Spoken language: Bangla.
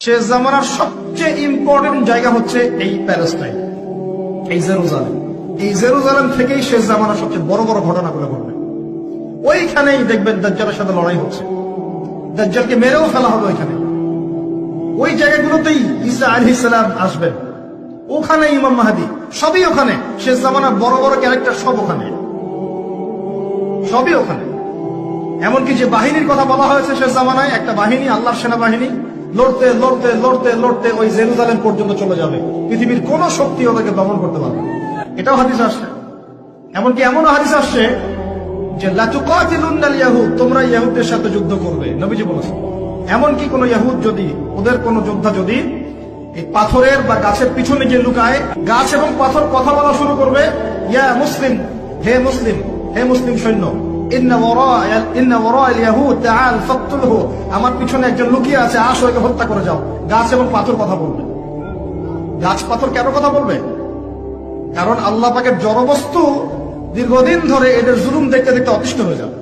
শেষ জামানার সবচেয়ে ইম্পর্টেন্ট জায়গা হচ্ছে এই প্যালেস্টাইন, এই জেরুজালেম। এই জেরুজালেম থেকেই শেষ জামানার সবচেয়ে বড় বড় ঘটনাগুলো ঘটবে। ওইখানেই দেখবেন দাজ্জালের সাথে লড়াই হচ্ছে, দাজ্জালকে মেরেও ফেলা হবে ওইখানে। ওই জায়গাগুলোতেই ঈসা আলাইহিস সালাম আসবেন, ওখানে ইমাম মাহদী, সবই ওখানে। শেষ জামানার বড় বড় ক্যারেক্টার সব ওখানে, সবই ওখানে। এমনকি যে বাহিনীর কথা বলা হয়েছে শেষ জামানায়, একটা বাহিনী, আল্লাহর সেনাবাহিনী, লড়তে লড়তে লড়তে লড়তে ওই জেরুজালেম পর্যন্ত চলে যাবে। পৃথিবীর কোন শক্তি ওদেরকে দমন করতে পারবে, এটাও হাদিস আসছে। এমনকি এমনও হাদিস আসছে যে লাতুকাতিলুন্নাল ইয়াহুদ, তোমরা ইহুদদের সাথে যুদ্ধ করবে, নবীজি বলেছেন। এমনকি কোন ইহুদ যদি, ওদের কোন যোদ্ধা যদি এই পাথরের বা গাছের পিছনে গিয়ে লুকায়, গাছ এবং পাথর কথা বলা শুরু করবে, ইয়া মুসলিম, হে মুসলিম, হে মুসলিম সৈন্য, আমার পিছনে একজন লুকিয়ে আছে, আসো একে হত্যা করে যাও। গাছ এবং পাথর কথা বলবে। গাছ পাথর কেন কথা বলবে? কারণ আল্লাহ পাকের জড়বস্তু দীর্ঘদিন ধরে এদের জুলুম দেখতে দেখতে অতিষ্ঠ হয়ে যাবে।